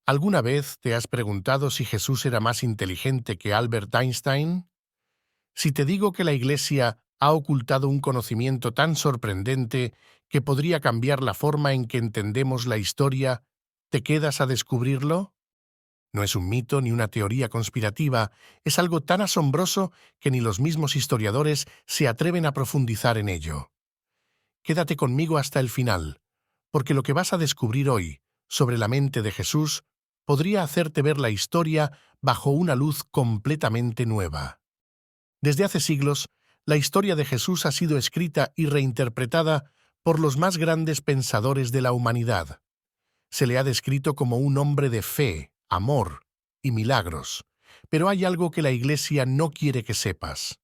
¿Alguna vez te has preguntado si Jesús era más inteligente que Albert Einstein? Si te digo que la Iglesia ha ocultado un conocimiento tan sorprendente que podría cambiar la forma en que entendemos la historia, ¿te quedas a descubrirlo? No es un mito ni una teoría conspirativa, es algo tan asombroso que ni los mismos historiadores se atreven a profundizar en ello. Quédate conmigo hasta el final, porque lo que vas a descubrir hoy sobre la mente de Jesús podría hacerte ver la historia bajo una luz completamente nueva. Desde hace siglos, la historia de Jesús ha sido escrita y reinterpretada por los más grandes pensadores de la humanidad. Se le ha descrito como un hombre de fe, amor y milagros. Pero hay algo que la Iglesia no quiere que sepas.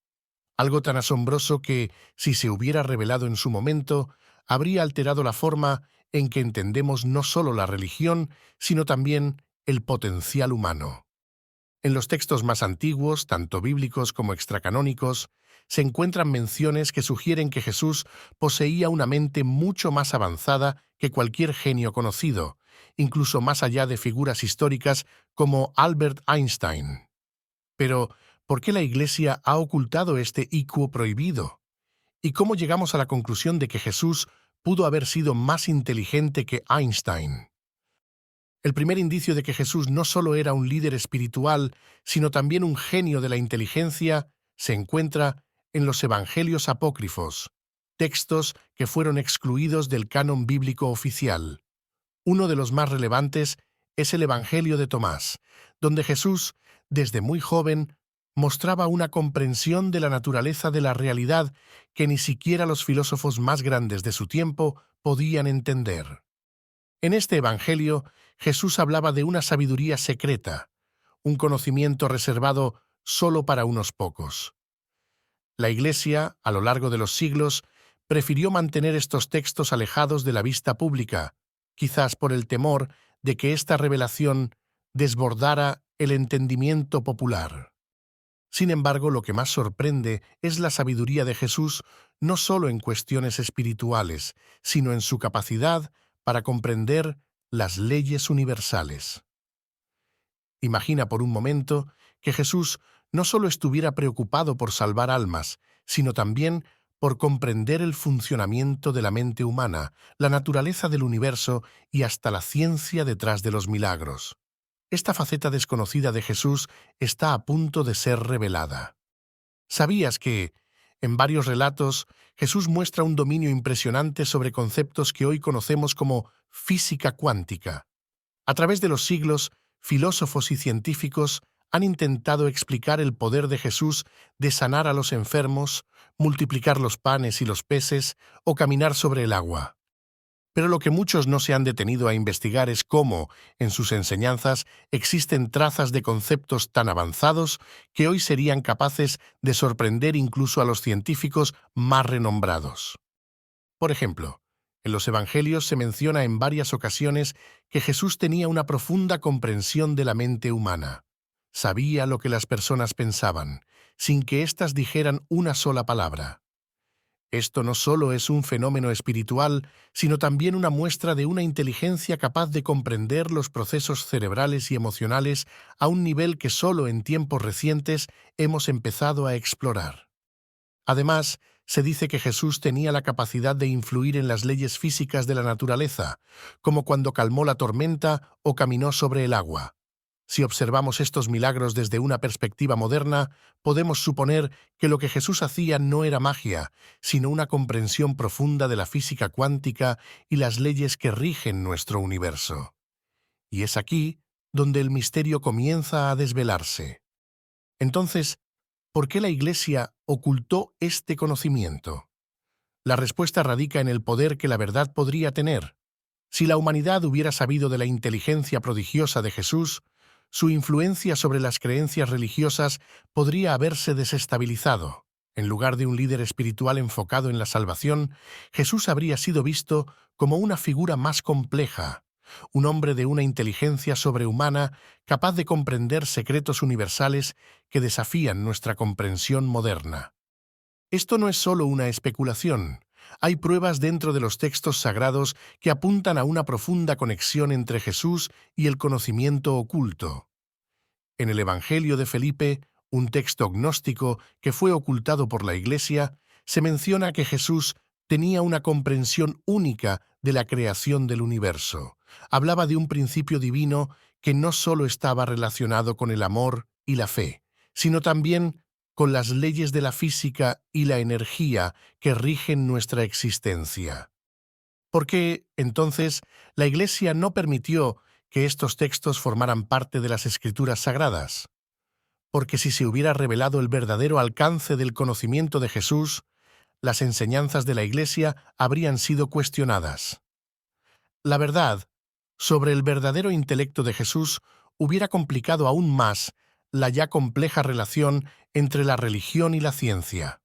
Algo tan asombroso que, si se hubiera revelado en su momento, habría alterado la forma en que entendemos no solo la religión, sino también el potencial humano. En los textos más antiguos, tanto bíblicos como extracanónicos, se encuentran menciones que sugieren que Jesús poseía una mente mucho más avanzada que cualquier genio conocido, incluso más allá de figuras históricas como Albert Einstein. Pero, ¿por qué la Iglesia ha ocultado este IQ prohibido? ¿Y cómo llegamos a la conclusión de que Jesús pudo haber sido más inteligente que Einstein? El primer indicio de que Jesús no solo era un líder espiritual, sino también un genio de la inteligencia, se encuentra en los Evangelios apócrifos, textos que fueron excluidos del canon bíblico oficial. Uno de los más relevantes es el Evangelio de Tomás, donde Jesús, desde muy joven, mostraba una comprensión de la naturaleza de la realidad que ni siquiera los filósofos más grandes de su tiempo podían entender. En este Evangelio, Jesús hablaba de una sabiduría secreta, un conocimiento reservado solo para unos pocos. La Iglesia, a lo largo de los siglos, prefirió mantener estos textos alejados de la vista pública, quizás por el temor de que esta revelación desbordara el entendimiento popular. Sin embargo, lo que más sorprende es la sabiduría de Jesús no solo en cuestiones espirituales, sino en su capacidad para comprender las leyes universales. Imagina por un momento que Jesús no solo estuviera preocupado por salvar almas, sino también por comprender el funcionamiento de la mente humana, la naturaleza del universo y hasta la ciencia detrás de los milagros. Esta faceta desconocida de Jesús está a punto de ser revelada. ¿Sabías que, en varios relatos, Jesús muestra un dominio impresionante sobre conceptos que hoy conocemos como física cuántica? A través de los siglos, filósofos y científicos han intentado explicar el poder de Jesús de sanar a los enfermos, multiplicar los panes y los peces o caminar sobre el agua. Pero lo que muchos no se han detenido a investigar es cómo, en sus enseñanzas, existen trazas de conceptos tan avanzados que hoy serían capaces de sorprender incluso a los científicos más renombrados. Por ejemplo, en los Evangelios se menciona en varias ocasiones que Jesús tenía una profunda comprensión de la mente humana. Sabía lo que las personas pensaban, sin que éstas dijeran una sola palabra. Esto no solo es un fenómeno espiritual, sino también una muestra de una inteligencia capaz de comprender los procesos cerebrales y emocionales a un nivel que solo en tiempos recientes hemos empezado a explorar. Además, se dice que Jesús tenía la capacidad de influir en las leyes físicas de la naturaleza, como cuando calmó la tormenta o caminó sobre el agua. Si observamos estos milagros desde una perspectiva moderna, podemos suponer que lo que Jesús hacía no era magia, sino una comprensión profunda de la física cuántica y las leyes que rigen nuestro universo. Y es aquí donde el misterio comienza a desvelarse. Entonces, ¿por qué la Iglesia ocultó este conocimiento? La respuesta radica en el poder que la verdad podría tener. Si la humanidad hubiera sabido de la inteligencia prodigiosa de Jesús, su influencia sobre las creencias religiosas podría haberse desestabilizado. En lugar de un líder espiritual enfocado en la salvación, Jesús habría sido visto como una figura más compleja, un hombre de una inteligencia sobrehumana capaz de comprender secretos universales que desafían nuestra comprensión moderna. Esto no es solo una especulación. Hay pruebas dentro de los textos sagrados que apuntan a una profunda conexión entre Jesús y el conocimiento oculto. En el Evangelio de Felipe, un texto gnóstico que fue ocultado por la Iglesia, se menciona que Jesús tenía una comprensión única de la creación del universo. Hablaba de un principio divino que no solo estaba relacionado con el amor y la fe, sino también con las leyes de la física y la energía que rigen nuestra existencia. ¿Por qué, entonces, la Iglesia no permitió que estos textos formaran parte de las Escrituras sagradas? Porque si se hubiera revelado el verdadero alcance del conocimiento de Jesús, las enseñanzas de la Iglesia habrían sido cuestionadas. La verdad sobre el verdadero intelecto de Jesús hubiera complicado aún más la ya compleja relación entre la religión y la ciencia.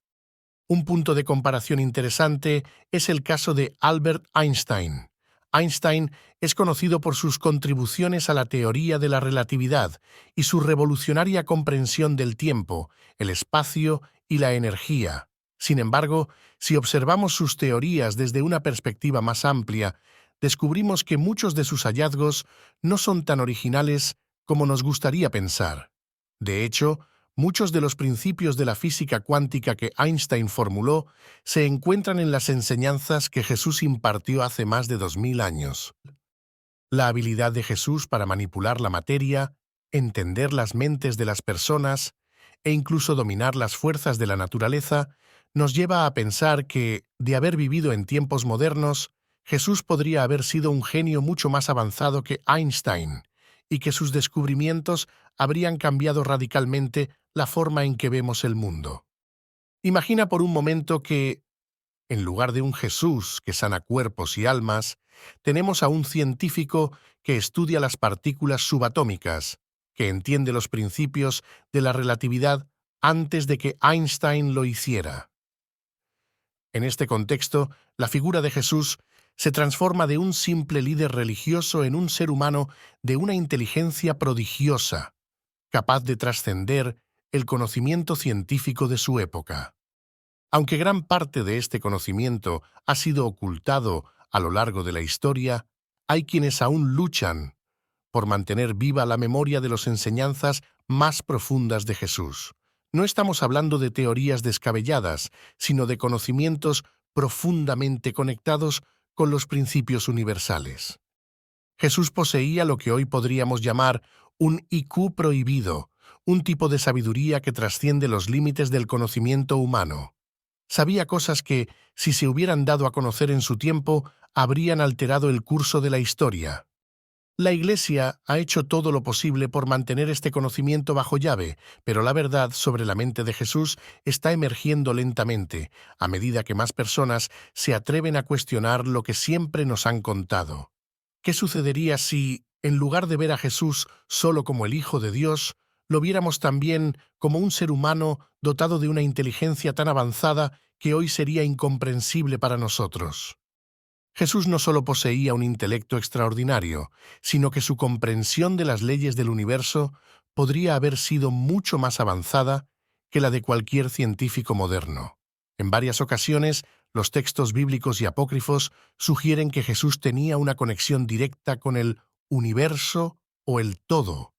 Un punto de comparación interesante es el caso de Albert Einstein. Einstein es conocido por sus contribuciones a la teoría de la relatividad y su revolucionaria comprensión del tiempo, el espacio y la energía. Sin embargo, si observamos sus teorías desde una perspectiva más amplia, descubrimos que muchos de sus hallazgos no son tan originales como nos gustaría pensar. De hecho, muchos de los principios de la física cuántica que Einstein formuló se encuentran en las enseñanzas que Jesús impartió hace más de 2000 años. La habilidad de Jesús para manipular la materia, entender las mentes de las personas e incluso dominar las fuerzas de la naturaleza nos lleva a pensar que, de haber vivido en tiempos modernos, Jesús podría haber sido un genio mucho más avanzado que Einstein y que sus descubrimientos habrían cambiado radicalmente la forma en que vemos el mundo. Imagina por un momento que, en lugar de un Jesús que sana cuerpos y almas, tenemos a un científico que estudia las partículas subatómicas, que entiende los principios de la relatividad antes de que Einstein lo hiciera. En este contexto, la figura de Jesús se transforma de un simple líder religioso en un ser humano de una inteligencia prodigiosa, capaz de trascender el conocimiento científico de su época. Aunque gran parte de este conocimiento ha sido ocultado a lo largo de la historia, hay quienes aún luchan por mantener viva la memoria de las enseñanzas más profundas de Jesús. No estamos hablando de teorías descabelladas, sino de conocimientos profundamente conectados con los principios universales. Jesús poseía lo que hoy podríamos llamar un IQ prohibido, un tipo de sabiduría que trasciende los límites del conocimiento humano. Sabía cosas que, si se hubieran dado a conocer en su tiempo, habrían alterado el curso de la historia. La Iglesia ha hecho todo lo posible por mantener este conocimiento bajo llave, pero la verdad sobre la mente de Jesús está emergiendo lentamente, a medida que más personas se atreven a cuestionar lo que siempre nos han contado. ¿Qué sucedería si, en lugar de ver a Jesús solo como el Hijo de Dios, lo viéramos también como un ser humano dotado de una inteligencia tan avanzada que hoy sería incomprensible para nosotros? Jesús no solo poseía un intelecto extraordinario, sino que su comprensión de las leyes del universo podría haber sido mucho más avanzada que la de cualquier científico moderno. En varias ocasiones, los textos bíblicos y apócrifos sugieren que Jesús tenía una conexión directa con el universo o el todo,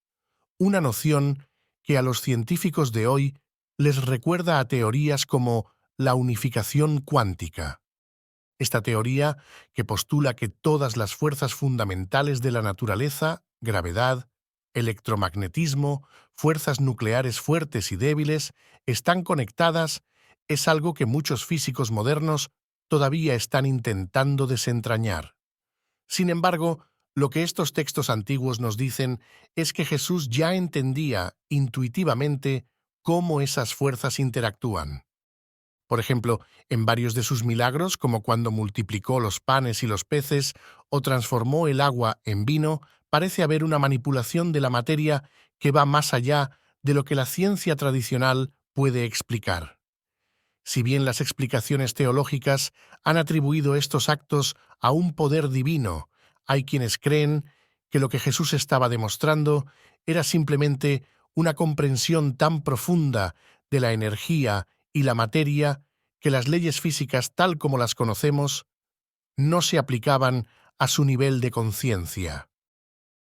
una noción que a los científicos de hoy les recuerda a teorías como la unificación cuántica. Esta teoría, que postula que todas las fuerzas fundamentales de la naturaleza, gravedad, electromagnetismo, fuerzas nucleares fuertes y débiles, están conectadas, es algo que muchos físicos modernos todavía están intentando desentrañar. Sin embargo, lo que estos textos antiguos nos dicen es que Jesús ya entendía intuitivamente cómo esas fuerzas interactúan. Por ejemplo, en varios de sus milagros, como cuando multiplicó los panes y los peces o transformó el agua en vino, parece haber una manipulación de la materia que va más allá de lo que la ciencia tradicional puede explicar. Si bien las explicaciones teológicas han atribuido estos actos a un poder divino, hay quienes creen que lo que Jesús estaba demostrando era simplemente una comprensión tan profunda de la energía y la materia que las leyes físicas tal como las conocemos no se aplicaban a su nivel de conciencia.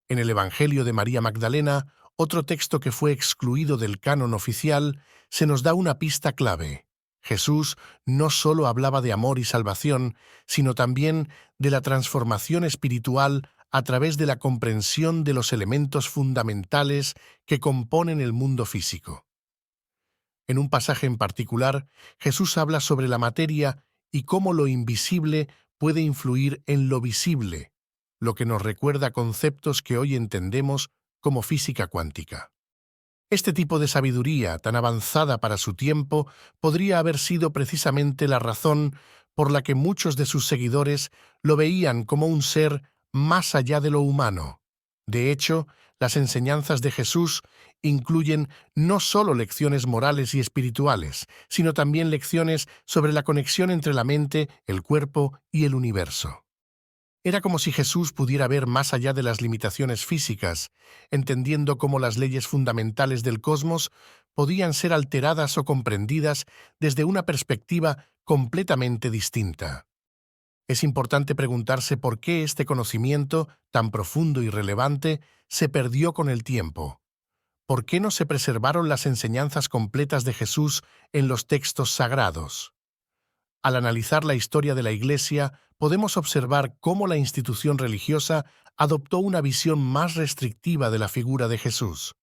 En el Evangelio de María Magdalena, otro texto que fue excluido del canon oficial, se nos da una pista clave. Jesús no solo hablaba de amor y salvación, sino también de la transformación espiritual a través de la comprensión de los elementos fundamentales que componen el mundo físico. En un pasaje en particular, Jesús habla sobre la materia y cómo lo invisible puede influir en lo visible, lo que nos recuerda conceptos que hoy entendemos como física cuántica. Este tipo de sabiduría, tan avanzada para su tiempo, podría haber sido precisamente la razón por la que muchos de sus seguidores lo veían como un ser más allá de lo humano. De hecho, las enseñanzas de Jesús incluyen no solo lecciones morales y espirituales, sino también lecciones sobre la conexión entre la mente, el cuerpo y el universo. Era como si Jesús pudiera ver más allá de las limitaciones físicas, entendiendo cómo las leyes fundamentales del cosmos podían ser alteradas o comprendidas desde una perspectiva completamente distinta. Es importante preguntarse por qué este conocimiento, tan profundo y relevante, se perdió con el tiempo. ¿Por qué no se preservaron las enseñanzas completas de Jesús en los textos sagrados? Al analizar la historia de la Iglesia, podemos observar cómo la institución religiosa adoptó una visión más restrictiva de la figura de Jesús.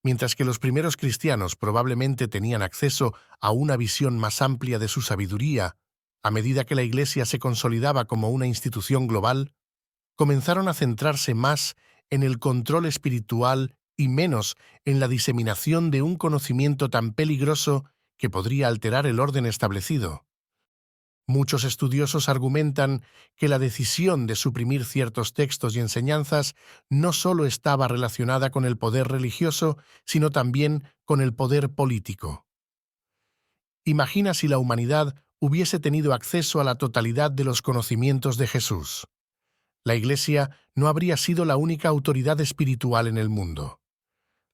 Mientras que los primeros cristianos probablemente tenían acceso a una visión más amplia de su sabiduría, a medida que la Iglesia se consolidaba como una institución global, comenzaron a centrarse más en el control espiritual y menos en la diseminación de un conocimiento tan peligroso que podría alterar el orden establecido. Muchos estudiosos argumentan que la decisión de suprimir ciertos textos y enseñanzas no solo estaba relacionada con el poder religioso, sino también con el poder político. Imagina si la humanidad hubiese tenido acceso a la totalidad de los conocimientos de Jesús. La Iglesia no habría sido la única autoridad espiritual en el mundo.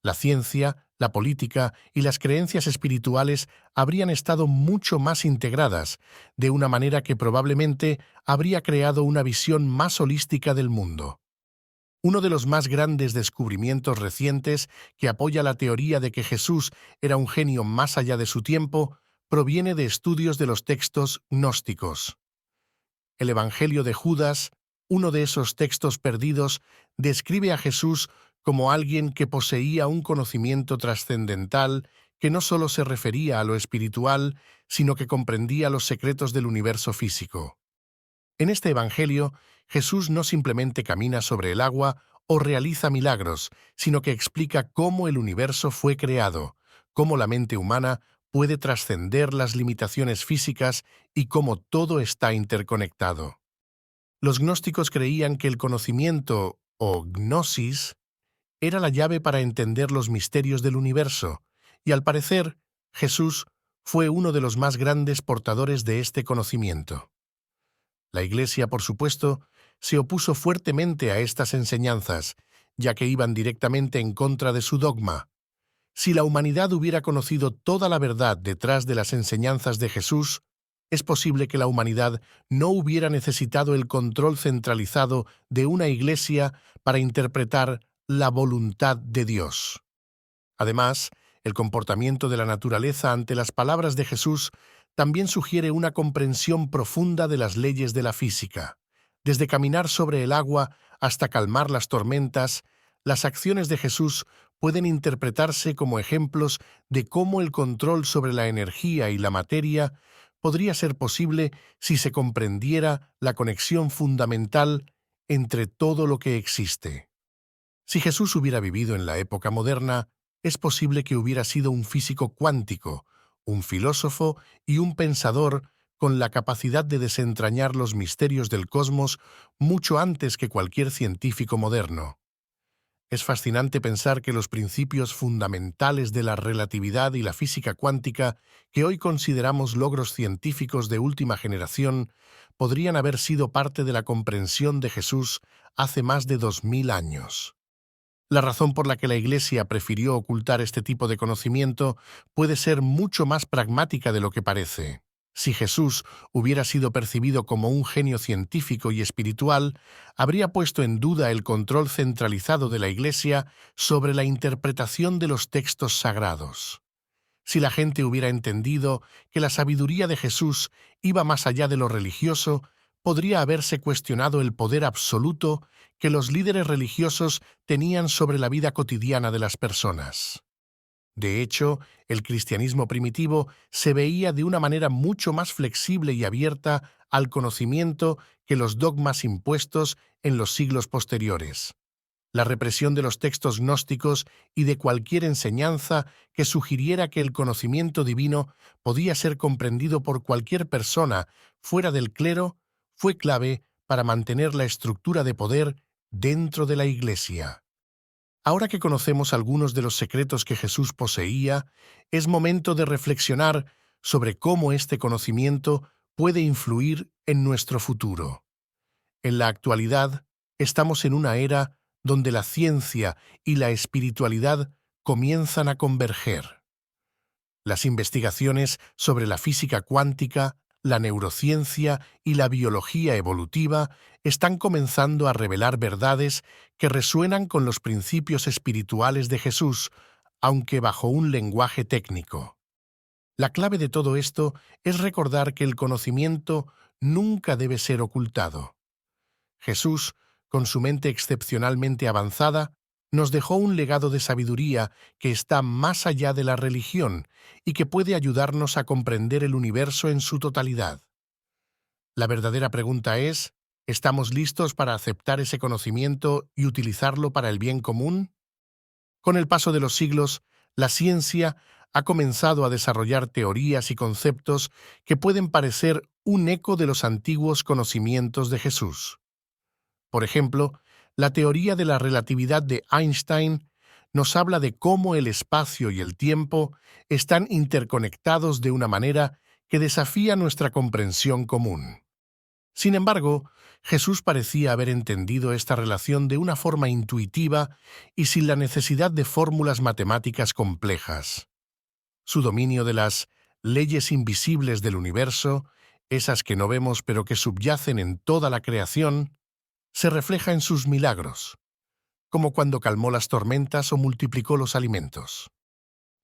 La ciencia, la política y las creencias espirituales habrían estado mucho más integradas, de una manera que probablemente habría creado una visión más holística del mundo. Uno de los más grandes descubrimientos recientes que apoya la teoría de que Jesús era un genio más allá de su tiempo proviene de estudios de los textos gnósticos. El Evangelio de Judas, uno de esos textos perdidos, describe a Jesús como alguien que poseía un conocimiento trascendental que no solo se refería a lo espiritual, sino que comprendía los secretos del universo físico. En este Evangelio, Jesús no simplemente camina sobre el agua o realiza milagros, sino que explica cómo el universo fue creado, cómo la mente humana puede trascender las limitaciones físicas y cómo todo está interconectado. Los gnósticos creían que el conocimiento, o gnosis, era la llave para entender los misterios del universo, y al parecer, Jesús fue uno de los más grandes portadores de este conocimiento. La Iglesia, por supuesto, se opuso fuertemente a estas enseñanzas, ya que iban directamente en contra de su dogma. Si la humanidad hubiera conocido toda la verdad detrás de las enseñanzas de Jesús, es posible que la humanidad no hubiera necesitado el control centralizado de una Iglesia para interpretar la voluntad de Dios. Además, el comportamiento de la naturaleza ante las palabras de Jesús también sugiere una comprensión profunda de las leyes de la física. Desde caminar sobre el agua hasta calmar las tormentas, las acciones de Jesús pueden interpretarse como ejemplos de cómo el control sobre la energía y la materia podría ser posible si se comprendiera la conexión fundamental entre todo lo que existe. Si Jesús hubiera vivido en la época moderna, es posible que hubiera sido un físico cuántico, un filósofo y un pensador con la capacidad de desentrañar los misterios del cosmos mucho antes que cualquier científico moderno. Es fascinante pensar que los principios fundamentales de la relatividad y la física cuántica, que hoy consideramos logros científicos de última generación, podrían haber sido parte de la comprensión de Jesús hace más de 2000 años. La razón por la que la Iglesia prefirió ocultar este tipo de conocimiento puede ser mucho más pragmática de lo que parece. Si Jesús hubiera sido percibido como un genio científico y espiritual, habría puesto en duda el control centralizado de la Iglesia sobre la interpretación de los textos sagrados. Si la gente hubiera entendido que la sabiduría de Jesús iba más allá de lo religioso, podría haberse cuestionado el poder absoluto que los líderes religiosos tenían sobre la vida cotidiana de las personas. De hecho, el cristianismo primitivo se veía de una manera mucho más flexible y abierta al conocimiento que los dogmas impuestos en los siglos posteriores. La represión de los textos gnósticos y de cualquier enseñanza que sugiriera que el conocimiento divino podía ser comprendido por cualquier persona fuera del clero fue clave para mantener la estructura de poder dentro de la Iglesia. Ahora que conocemos algunos de los secretos que Jesús poseía, es momento de reflexionar sobre cómo este conocimiento puede influir en nuestro futuro. En la actualidad, estamos en una era donde la ciencia y la espiritualidad comienzan a converger. Las investigaciones sobre la física cuántica, la neurociencia y la biología evolutiva están comenzando a revelar verdades que resuenan con los principios espirituales de Jesús, aunque bajo un lenguaje técnico. La clave de todo esto es recordar que el conocimiento nunca debe ser ocultado. Jesús, con su mente excepcionalmente avanzada, nos dejó un legado de sabiduría que está más allá de la religión y que puede ayudarnos a comprender el universo en su totalidad. La verdadera pregunta es, ¿estamos listos para aceptar ese conocimiento y utilizarlo para el bien común? Con el paso de los siglos, la ciencia ha comenzado a desarrollar teorías y conceptos que pueden parecer un eco de los antiguos conocimientos de Jesús. Por ejemplo, la teoría de la relatividad de Einstein nos habla de cómo el espacio y el tiempo están interconectados de una manera que desafía nuestra comprensión común. Sin embargo, Jesús parecía haber entendido esta relación de una forma intuitiva y sin la necesidad de fórmulas matemáticas complejas. Su dominio de las leyes invisibles del universo, esas que no vemos pero que subyacen en toda la creación, se refleja en sus milagros, como cuando calmó las tormentas o multiplicó los alimentos.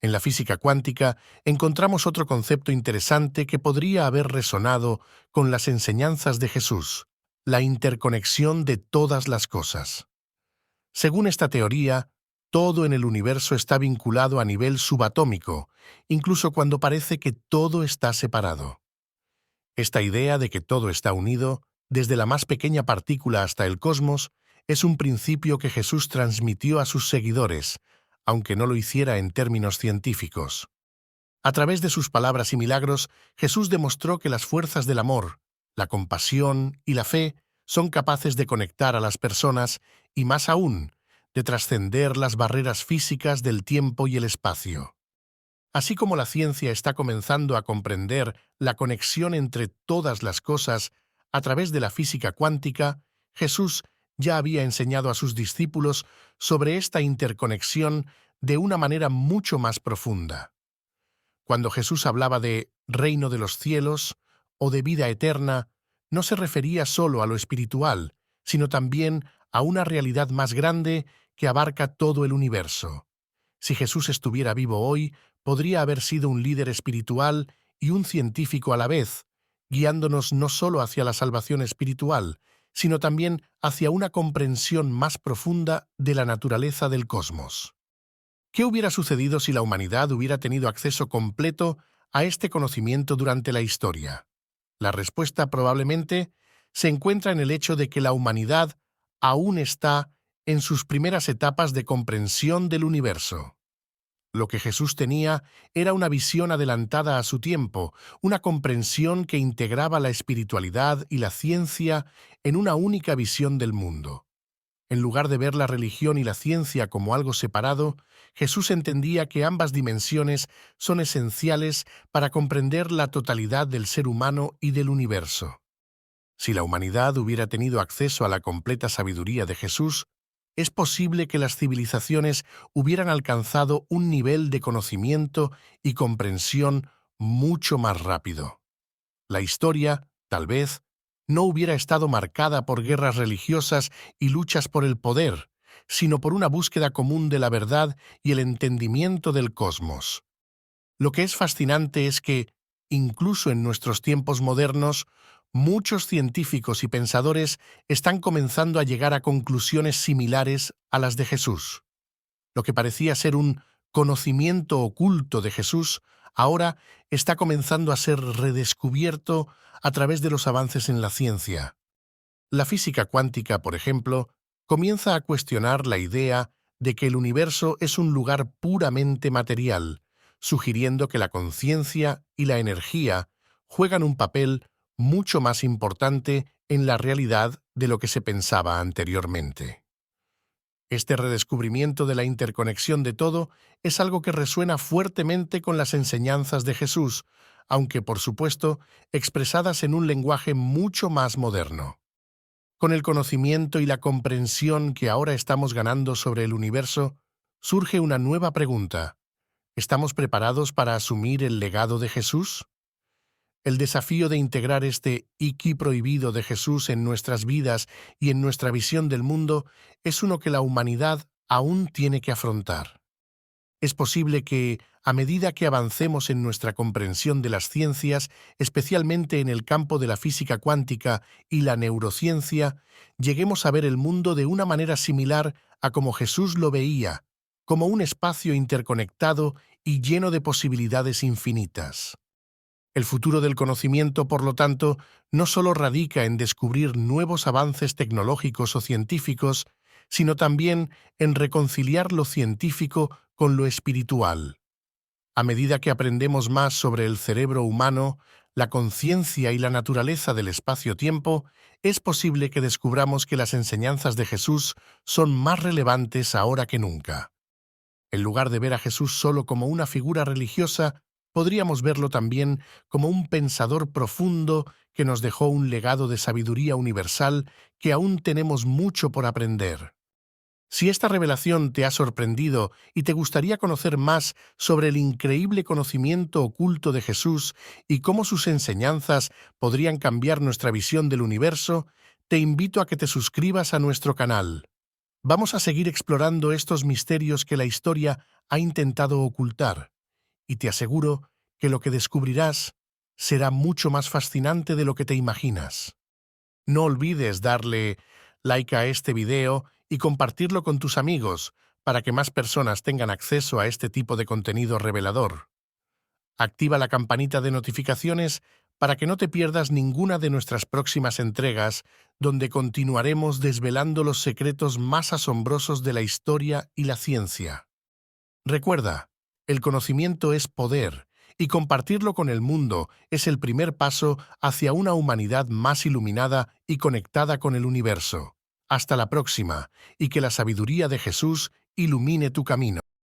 En la física cuántica encontramos otro concepto interesante que podría haber resonado con las enseñanzas de Jesús, la interconexión de todas las cosas. Según esta teoría, todo en el universo está vinculado a nivel subatómico, incluso cuando parece que todo está separado. Esta idea de que todo está unido, desde la más pequeña partícula hasta el cosmos, es un principio que Jesús transmitió a sus seguidores, aunque no lo hiciera en términos científicos. A través de sus palabras y milagros, Jesús demostró que las fuerzas del amor, la compasión y la fe son capaces de conectar a las personas y, más aún, de trascender las barreras físicas del tiempo y el espacio. Así como la ciencia está comenzando a comprender la conexión entre todas las cosas a través de la física cuántica, Jesús ya había enseñado a sus discípulos sobre esta interconexión de una manera mucho más profunda. Cuando Jesús hablaba de reino de los cielos o de vida eterna, no se refería solo a lo espiritual, sino también a una realidad más grande que abarca todo el universo. Si Jesús estuviera vivo hoy, podría haber sido un líder espiritual y un científico a la vez, guiándonos no solo hacia la salvación espiritual, sino también hacia una comprensión más profunda de la naturaleza del cosmos. ¿Qué hubiera sucedido si la humanidad hubiera tenido acceso completo a este conocimiento durante la historia? La respuesta probablemente se encuentra en el hecho de que la humanidad aún está en sus primeras etapas de comprensión del universo. Lo que Jesús tenía era una visión adelantada a su tiempo, una comprensión que integraba la espiritualidad y la ciencia en una única visión del mundo. En lugar de ver la religión y la ciencia como algo separado, Jesús entendía que ambas dimensiones son esenciales para comprender la totalidad del ser humano y del universo. Si la humanidad hubiera tenido acceso a la completa sabiduría de Jesús, es posible que las civilizaciones hubieran alcanzado un nivel de conocimiento y comprensión mucho más rápido. La historia, tal vez, no hubiera estado marcada por guerras religiosas y luchas por el poder, sino por una búsqueda común de la verdad y el entendimiento del cosmos. Lo que es fascinante es que, incluso en nuestros tiempos modernos, muchos científicos y pensadores están comenzando a llegar a conclusiones similares a las de Jesús. Lo que parecía ser un conocimiento oculto de Jesús, ahora está comenzando a ser redescubierto a través de los avances en la ciencia. La física cuántica, por ejemplo, comienza a cuestionar la idea de que el universo es un lugar puramente material, sugiriendo que la conciencia y la energía juegan un papel mucho más importante en la realidad de lo que se pensaba anteriormente. Este redescubrimiento de la interconexión de todo es algo que resuena fuertemente con las enseñanzas de Jesús, aunque, por supuesto, expresadas en un lenguaje mucho más moderno. Con el conocimiento y la comprensión que ahora estamos ganando sobre el universo, surge una nueva pregunta. ¿Estamos preparados para asumir el legado de Jesús? El desafío de integrar este Iki prohibido de Jesús en nuestras vidas y en nuestra visión del mundo es uno que la humanidad aún tiene que afrontar. Es posible que, a medida que avancemos en nuestra comprensión de las ciencias, especialmente en el campo de la física cuántica y la neurociencia, lleguemos a ver el mundo de una manera similar a como Jesús lo veía, como un espacio interconectado y lleno de posibilidades infinitas. El futuro del conocimiento, por lo tanto, no solo radica en descubrir nuevos avances tecnológicos o científicos, sino también en reconciliar lo científico con lo espiritual. A medida que aprendemos más sobre el cerebro humano, la conciencia y la naturaleza del espacio-tiempo, es posible que descubramos que las enseñanzas de Jesús son más relevantes ahora que nunca. En lugar de ver a Jesús solo como una figura religiosa, podríamos verlo también como un pensador profundo que nos dejó un legado de sabiduría universal que aún tenemos mucho por aprender. Si esta revelación te ha sorprendido y te gustaría conocer más sobre el increíble conocimiento oculto de Jesús y cómo sus enseñanzas podrían cambiar nuestra visión del universo, te invito a que te suscribas a nuestro canal. Vamos a seguir explorando estos misterios que la historia ha intentado ocultar, y te aseguro que lo que descubrirás será mucho más fascinante de lo que te imaginas. No olvides darle like a este video y compartirlo con tus amigos para que más personas tengan acceso a este tipo de contenido revelador. Activa la campanita de notificaciones para que no te pierdas ninguna de nuestras próximas entregas, donde continuaremos desvelando los secretos más asombrosos de la historia y la ciencia. Recuerda, el conocimiento es poder, y compartirlo con el mundo es el primer paso hacia una humanidad más iluminada y conectada con el universo. Hasta la próxima, y que la sabiduría de Jesús ilumine tu camino.